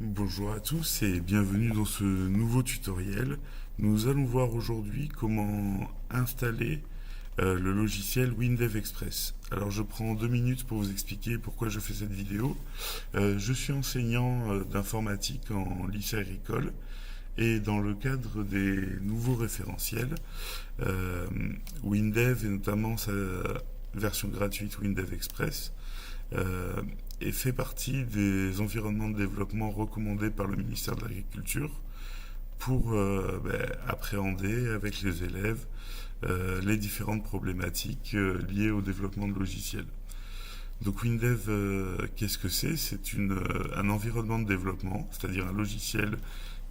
Bonjour à tous et bienvenue dans ce nouveau tutoriel. Nous allons voir aujourd'hui comment installer le logiciel WinDev Express. Alors je prends 2 minutes pour vous expliquer pourquoi je fais cette vidéo. Je suis enseignant d'informatique en lycée agricole et dans le cadre des nouveaux référentiels, euh, WinDev et notamment sa version gratuite WinDev Express euh, et fait partie des environnements de développement recommandés par le ministère de l'Agriculture pour appréhender avec les élèves les différentes problématiques liées au développement de logiciels. Donc WinDev, qu'est-ce que c'est? Un environnement de développement, c'est-à-dire un logiciel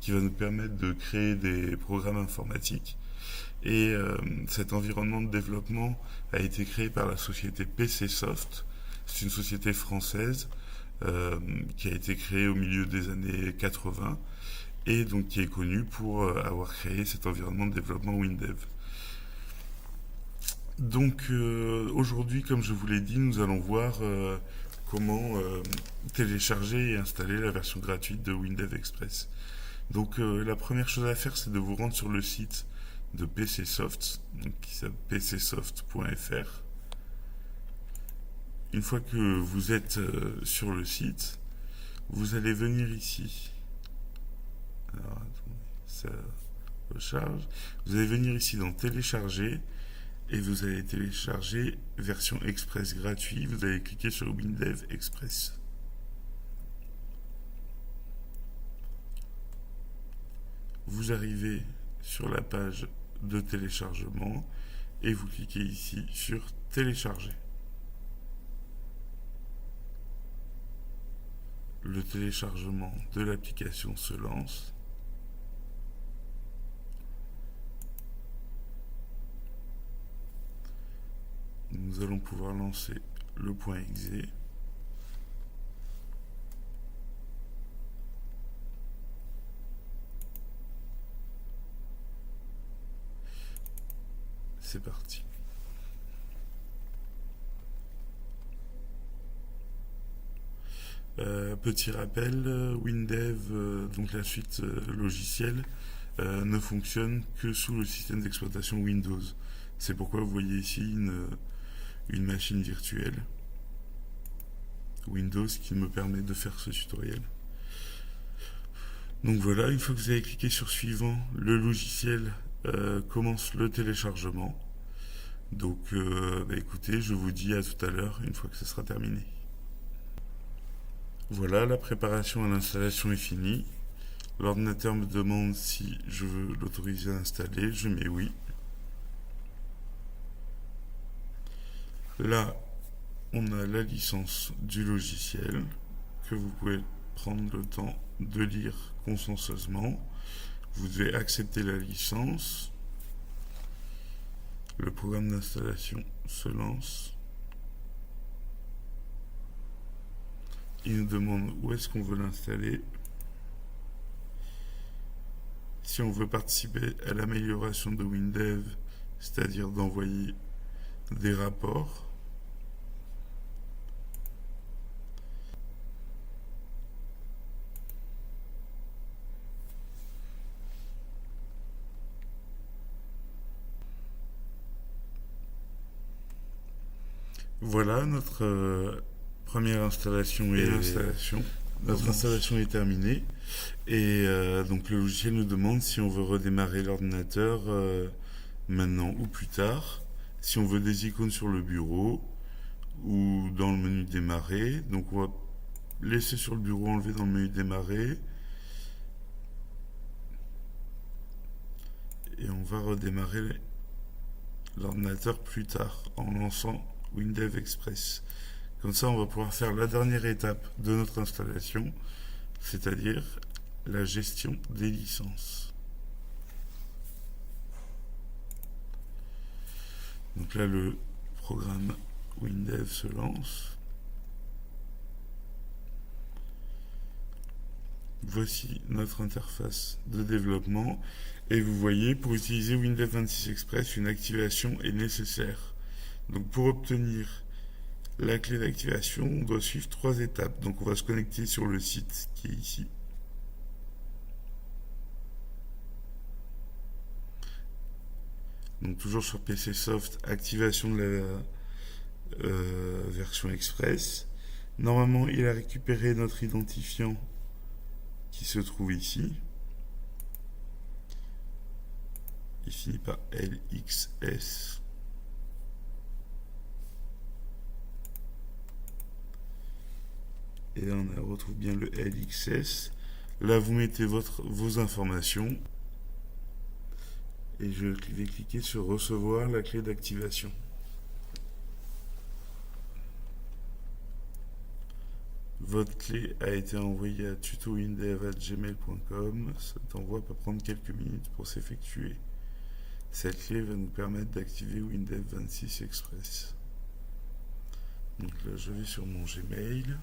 qui va nous permettre de créer des programmes informatiques. Et cet environnement de développement a été créé par la société PCsoft. C'est une société française qui a été créée au milieu des années 80 et donc qui est connue pour avoir créé cet environnement de développement WinDev. Donc aujourd'hui, comme je vous l'ai dit, nous allons voir comment télécharger et installer la version gratuite de WinDev Express. Donc la première chose à faire, c'est de vous rendre sur le site de PCsoft, donc qui s'appelle pcsoft.fr. Une fois que vous êtes sur le site, vous allez venir ici. Alors, attendez, ça recharge. Vous allez venir ici dans télécharger et vous allez télécharger version express gratuit. Vous allez cliquer sur WinDev Express. Vous arrivez sur la page de téléchargement et vous cliquez ici sur télécharger. Le téléchargement de l'application se lance. Nous allons pouvoir lancer le point .exe. C'est parti. Petit rappel, WinDev, donc la suite logicielle, ne fonctionne que sous le système d'exploitation Windows. C'est pourquoi vous voyez ici une machine virtuelle Windows qui me permet de faire ce tutoriel. Donc voilà, une fois que vous avez cliqué sur suivant, le logiciel commence le téléchargement. Donc écoutez, je vous dis à tout à l'heure une fois que ce sera terminé. Voilà, la préparation à l'installation est finie. L'ordinateur me demande si je veux l'autoriser à installer. Je mets oui. Là, on a la licence du logiciel que vous pouvez prendre le temps de lire consciencieusement. Vous devez accepter la licence. Le programme d'installation se lance. Il nous demande où est-ce qu'on veut l'installer. Si on veut participer à l'amélioration de WinDev, c'est-à-dire d'envoyer des rapports, voilà notre première installation et notre installation est terminée et donc le logiciel nous demande si on veut redémarrer l'ordinateur maintenant ou plus tard, si on veut des icônes sur le bureau ou dans le menu démarrer. Donc on va laisser sur le bureau, enlever dans le menu démarrer et on va redémarrer l'ordinateur plus tard en lançant WinDev Express. Comme ça, on va pouvoir faire la dernière étape de notre installation, c'est-à-dire la gestion des licences. Donc là, le programme WinDev se lance. Voici notre interface de développement. Et vous voyez, pour utiliser WinDev 26 Express, une activation est nécessaire. Donc pour obtenir la clé d'activation, on doit suivre 3 étapes. Donc on va se connecter sur le site qui est ici. Donc toujours sur PC Soft, activation de la version Express. Normalement, il a récupéré notre identifiant qui se trouve ici. Il finit par LXS. Et là, on retrouve bien le LXS. Là, vous mettez vos informations. Et je vais cliquer sur recevoir la clé d'activation. Votre clé a été envoyée à tuto-windev@gmail.com. Cet envoi peut prendre quelques minutes pour s'effectuer. Cette clé va nous permettre d'activer Windev 26 Express. Donc là, je vais sur mon Gmail.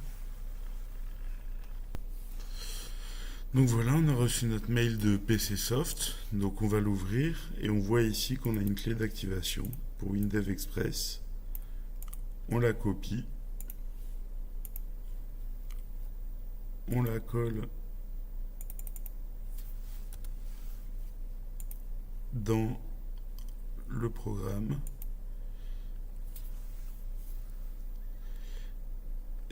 Donc voilà, on a reçu notre mail de PC Soft. Donc on va l'ouvrir et on voit ici qu'on a une clé d'activation pour Windev Express. On la copie. On la colle dans le programme.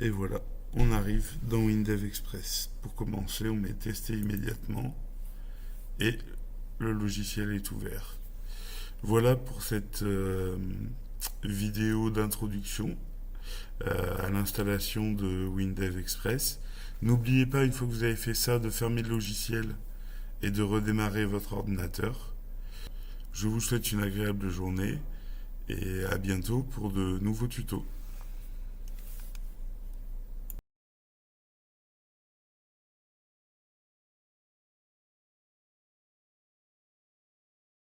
Et voilà, on arrive dans Windev Express. Pour commencer, on met tester immédiatement et le logiciel est ouvert. Voilà pour cette vidéo d'introduction à l'installation de Windev Express. N'oubliez pas, une fois que vous avez fait ça, de fermer le logiciel et de redémarrer votre ordinateur. Je vous souhaite une agréable journée et à bientôt pour de nouveaux tutos.